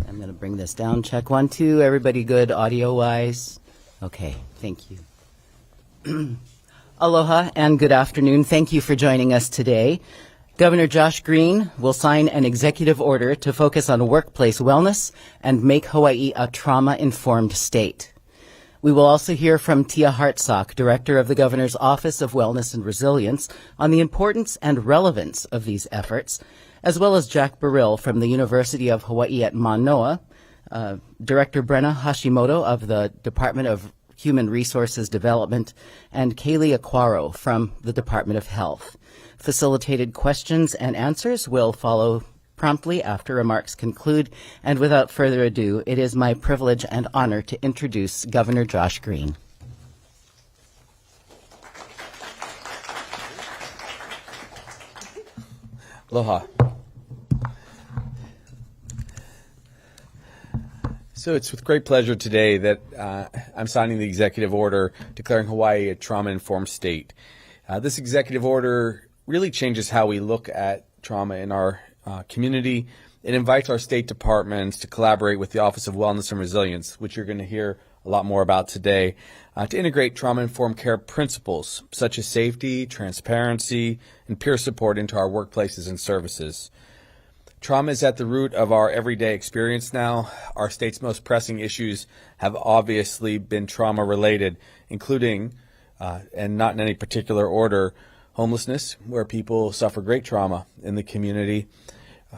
I'm going to bring this down. Check 1, 2. Everybody good audio-wise? Okay, thank you. Aloha and good afternoon. Thank you for joining us today. Governor Josh Green will sign an executive order to focus on workplace wellness and make Hawaii a trauma-informed state. We will also hear from Tia Hartsock, Director of the Governor's Office of Wellness and Resilience, on the importance and relevance of these efforts, as well as Jack Burrill from the University of Hawaii at Manoa, Director Brenna Hashimoto of the Department of Human Resources Development, and Kaylee Aquaro from the Department of Health. Facilitated questions and answers will follow promptly after remarks conclude, and without further ado, it is my privilege and honor to introduce Governor Josh Green. Aloha. So it's with great pleasure today that I'm signing the executive order declaring Hawaii a trauma-informed state. This executive order really changes how we look at trauma in our community. It invites our state departments to collaborate with the Office of Wellness and Resilience, which you're going to hear a lot more about today, to integrate trauma-informed care principles such as safety, transparency, and peer support into our workplaces and services. Trauma is at the root of our everyday experience now. Our state's most pressing issues have obviously been trauma-related, including, and not in any particular order, homelessness, where people suffer great trauma in the community,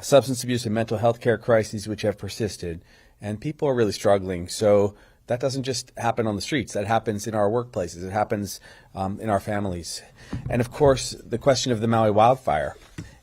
substance abuse and mental health care crises, which have persisted, and people are really struggling. So that doesn't just happen on the streets. That happens in our workplaces. It happens in our families. And of course, the question of the Maui wildfire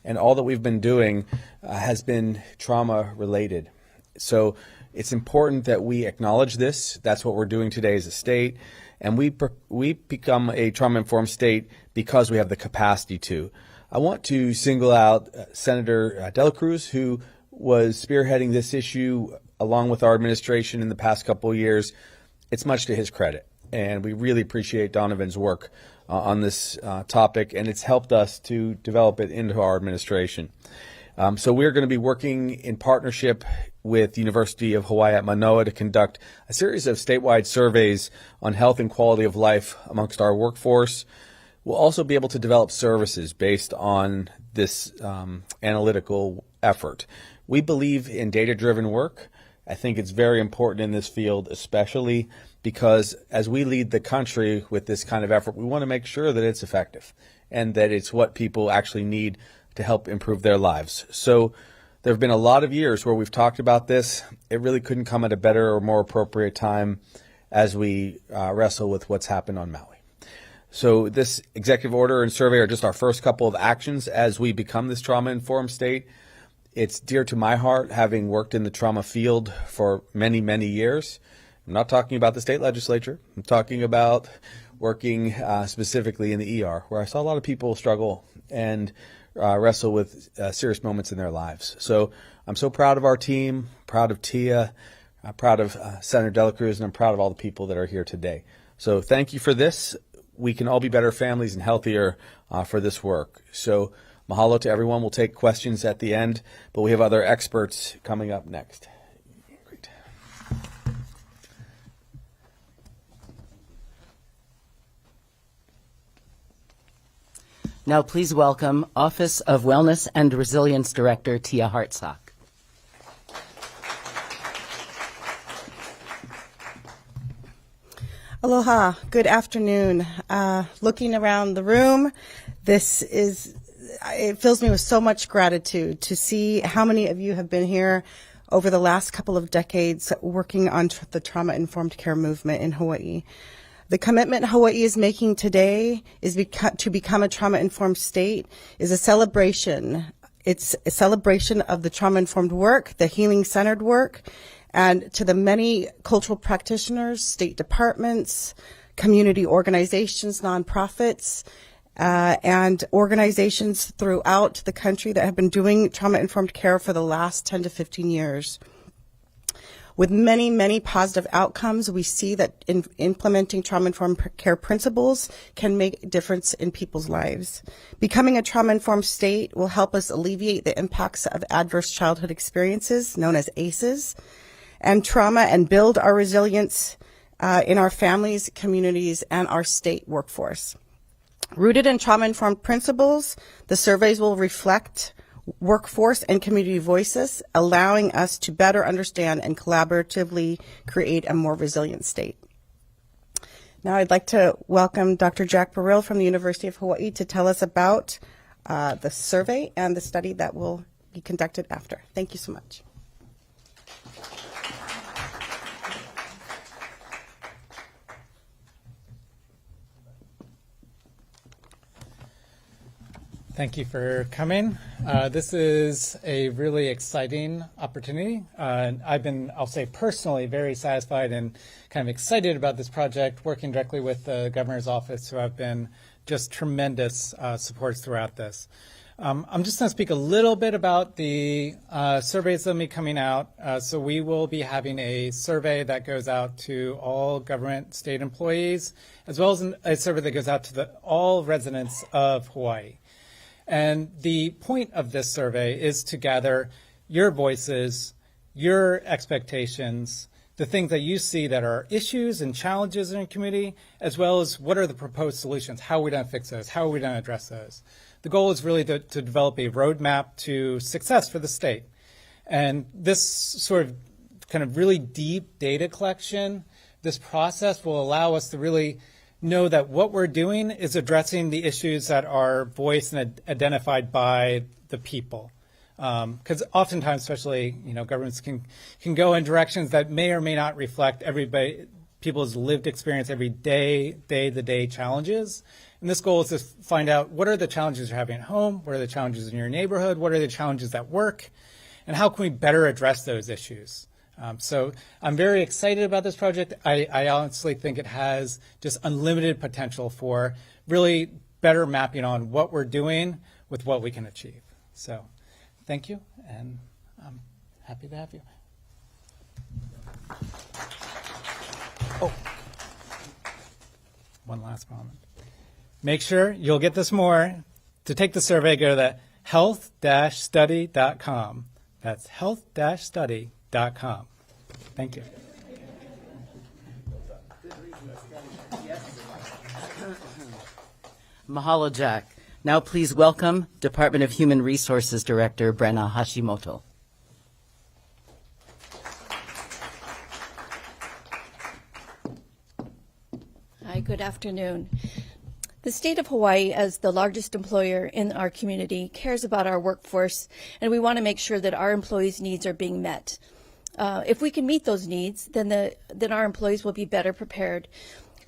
and all that we've been doing has been trauma related. So it's important that we acknowledge this. That's what we're doing today as a state. And we become a trauma-informed state because we have the capacity to. I want to single out Senator De La Cruz, who was spearheading this issue along with our administration in the past couple of years. It's much to his credit, and we really appreciate Donovan's work on this topic, and it's helped us to develop it into our administration. So we're going to be working in partnership with the University of Hawaii at Manoa to conduct a series of statewide surveys on health and quality of life amongst our workforce. We'll also be able to develop services based on this analytical effort. We believe in data-driven work. I think it's very important in this field, especially because as we lead the country with this kind of effort, we want to make sure that it's effective and that it's what people actually need to help improve their lives. So there have been a lot of years where we've talked about this. It really couldn't come at a better or more appropriate time as we wrestle with what's happened on Maui. So this executive order and survey are just our first couple of actions as we become this trauma-informed state. It's dear to my heart, having worked in the trauma field for many, many years. I'm not talking about the state legislature. I'm talking about working specifically in the ER, where I saw a lot of people struggle and wrestle with serious moments in their lives. So I'm so proud of our team, proud of Tia, proud of Senator De La Cruz, and I'm proud of all the people that are here today. So thank you for this. We can all be better families and healthier for this work. So mahalo to everyone. We'll take questions at the end, but we have other experts coming up next. Great. Now please welcome Office of Wellness and Resilience Director Tia Hartsock. Aloha, good afternoon. Looking around the room, it fills me with so much gratitude to see how many of you have been here over the last couple of decades working on the trauma-informed care movement in Hawaii. The commitment Hawaii is making today is to become a trauma-informed state is a celebration. It's a celebration of the trauma-informed work, the healing-centered work, and to the many cultural practitioners, state departments, community organizations, nonprofits, and organizations throughout the country that have been doing trauma-informed care for the last 10 to 15 years. With many, many positive outcomes, we see that implementing trauma-informed care principles can make a difference in people's lives. Becoming a trauma-informed state will help us alleviate the impacts of adverse childhood experiences, known as ACEs, and trauma, and build our resilience in our families, communities, and our state workforce. Rooted in trauma-informed principles, the surveys will reflect workforce and community voices, allowing us to better understand and collaboratively create a more resilient state. Now I'd like to welcome Dr. Jack Burrill from the University of Hawaii to tell us about the survey and the study that will be conducted after. Thank you so much. Thank you for coming. This is a really exciting opportunity. I've been, I'll say personally, very satisfied and kind of excited about this project, working directly with the governor's office, who have been just tremendous supports throughout this. I'm just going to speak a little bit about the surveys that will be coming out. So we will be having a survey that goes out to all government state employees, as well as a survey that goes out to all residents of Hawaii. And the point of this survey is to gather your voices, your expectations, the things that you see that are issues and challenges in your community, as well as what are the proposed solutions, how are we going to fix those, how are we going to address those. The goal is really to develop a roadmap to success for the state. And this sort of kind of really deep data collection, this process will allow us to really know that what we're doing is addressing the issues that are voiced and identified by the people. Because oftentimes, especially, governments can go in directions that may or may not reflect people's lived experience every day-to-day challenges. And this goal is to find out what are the challenges you're having at home, what are the challenges in your neighborhood, what are the challenges at work, and how can we better address those issues. So I'm very excited about this project. I honestly think it has just unlimited potential for really better mapping on what we're doing with what we can achieve. So thank you, and I'm happy to have you. Oh, one last moment. Make sure you'll get this more. To take the survey, go to the health-study.com. That's health-study.com. Thank you. Mahalo, Jack. Now please welcome Department of Human Resources Director Brenna Hashimoto. Hi, good afternoon. The state of Hawaii, as the largest employer in our community, cares about our workforce, and we want to make sure that our employees' needs are being met. If we can meet those needs, then our employees will be better prepared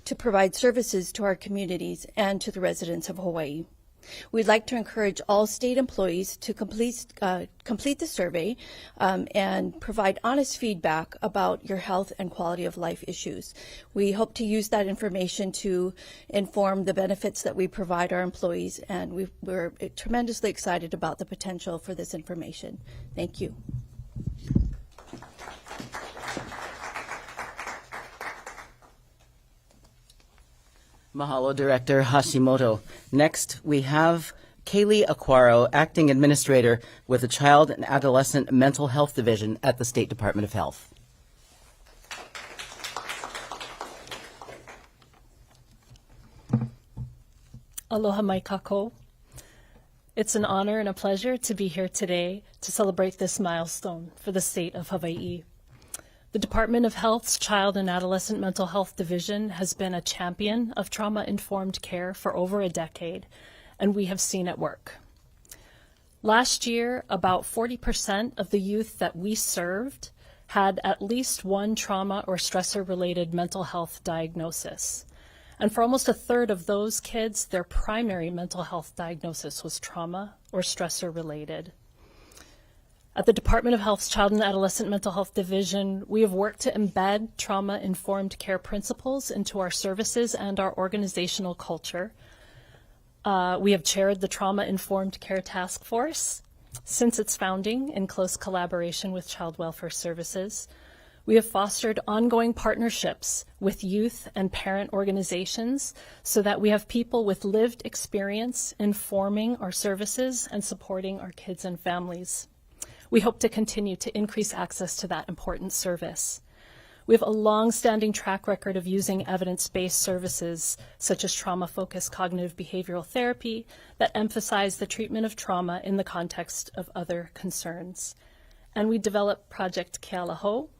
to provide services to our communities and to the residents of Hawaii. We'd like to encourage all state employees to complete the survey and provide honest feedback about your health and quality of life issues. We hope to use that information to inform the benefits that we provide our employees, and we're tremendously excited about the potential for this information. Thank you. Mahalo, Director Hashimoto. Next, we have Kaylee Aquaro, Acting Administrator with the Child and Adolescent Mental Health Division at the State Department of Health. Aloha mai kako. It's an honor and a pleasure to be here today to celebrate this milestone for the state of Hawaii. The Department of Health's Child and Adolescent Mental Health Division has been a champion of trauma-informed care for over a decade, and we have seen it work. Last year, about 40% of the youth that we served had at least one trauma or stressor-related mental health diagnosis. And for almost a third of those kids, their primary mental health diagnosis was trauma or stressor-related. At the Department of Health's Child and Adolescent Mental Health Division, we have worked to embed trauma-informed care principles into our services and our organizational culture. We have chaired the Trauma-Informed Care Task Force since its founding in close collaboration with Child Welfare Services. We have fostered ongoing partnerships with youth and parent organizations so that we have people with lived experience informing our services and supporting our kids and families. We hope to continue to increase access to that important service. We have a long-standing track record of using evidence-based services such as trauma-focused cognitive behavioral therapy that emphasize the treatment of trauma in the context of other concerns. And we developed Project Kealaho,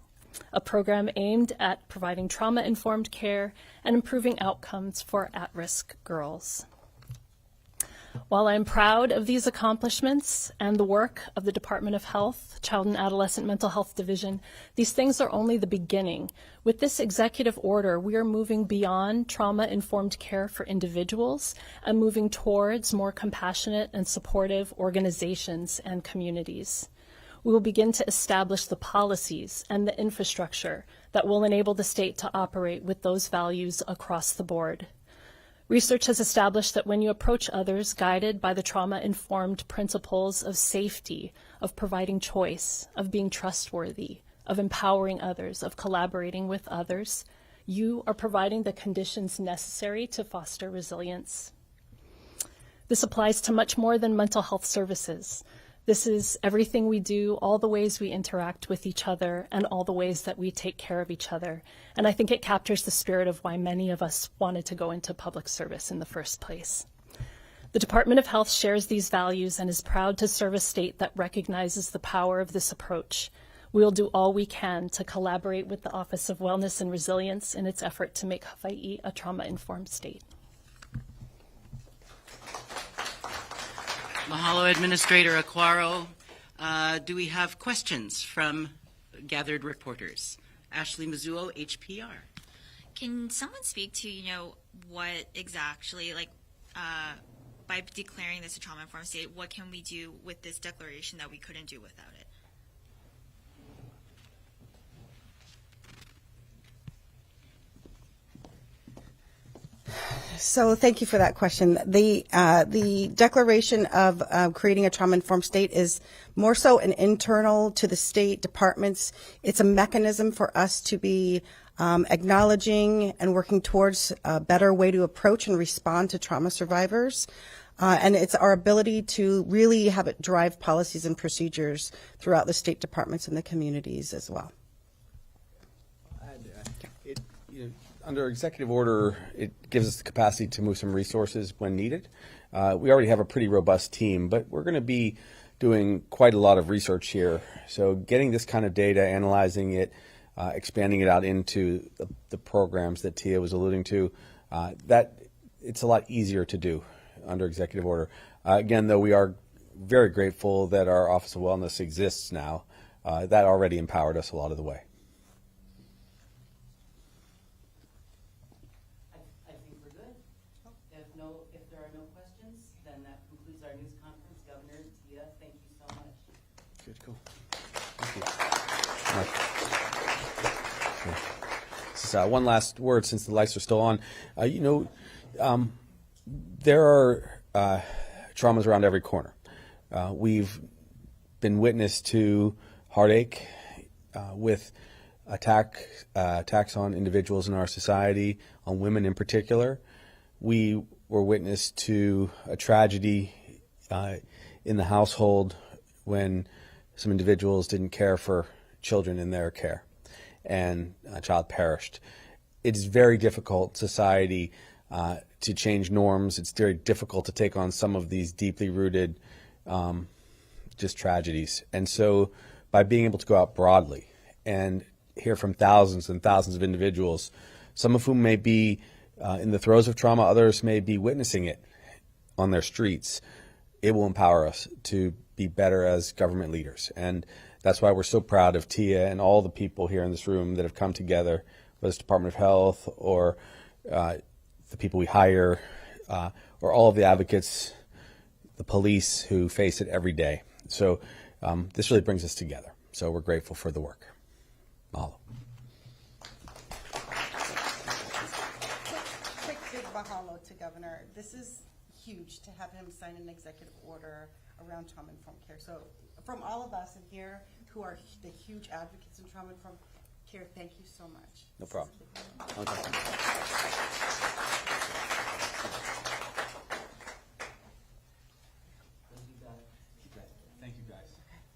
a program aimed at providing trauma-informed care and improving outcomes for at-risk girls. While I am proud of these accomplishments and the work of the Department of Health, Child and Adolescent Mental Health Division, these things are only the beginning. With this executive order, we are moving beyond trauma-informed care for individuals and moving towards more compassionate and supportive organizations and communities. We will begin to establish the policies and the infrastructure that will enable the state to operate with those values across the board. Research has established that when you approach others guided by the trauma-informed principles of safety, of providing choice, of being trustworthy, of empowering others, of collaborating with others, you are providing the conditions necessary to foster resilience. This applies to much more than mental health services. This is everything we do, all the ways we interact with each other, and all the ways that we take care of each other. And I think it captures the spirit of why many of us wanted to go into public service in the first place. The Department of Health shares these values and is proud to serve a state that recognizes the power of this approach. We will do all we can to collaborate with the Office of Wellness and Resilience in its effort to make Hawaii a trauma-informed state. Mahalo, Administrator Aquaro. Do we have questions from gathered reporters? Ashley Mizuo, HPR. Can someone speak to, what exactly, by declaring this a trauma-informed state, what can we do with this declaration that we couldn't do without it? So thank you for that question. The declaration of creating a trauma-informed state is more so an internal to the state departments. It's a mechanism for us to be acknowledging and working towards a better way to approach and respond to trauma survivors. And it's our ability to really have it drive policies and procedures throughout the state departments and the communities as well. Under executive order, it gives us the capacity to move some resources when needed. We already have a pretty robust team, but we're going to be doing quite a lot of research here. So getting this kind of data, analyzing it, expanding it out into the programs that Tia was alluding to, that it's a lot easier to do under executive order. Again, though, we are very grateful that our Office of Wellness exists now. That already empowered us a lot of the way. Good, cool. Thank you. This is, one last word since the lights are still on. There are traumas around every corner. We've been witness to heartache with attacks on individuals in our society, on women in particular. We were witness to a tragedy in the household when some individuals didn't care for children in their care, and a child perished. It is very difficult, society, to change norms. It's very difficult to take on some of these deeply rooted just tragedies. And so by being able to go out broadly and hear from thousands and thousands of individuals, some of whom may be in the throes of trauma, others may be witnessing it on their streets, it will empower us to be better as government leaders. And that's why we're so proud of Tia and all the people here in this room that have come together, whether it's Department of Health or the people we hire, or all of the advocates, the police who face it every day. So this really brings us together. So we're grateful for the work. Mahalo. Quick big mahalo to Governor. This is huge to have him sign an executive order around trauma-informed care. So from all of us in here who are the huge advocates in trauma-informed Kier, thank you so much. No problem. Okay.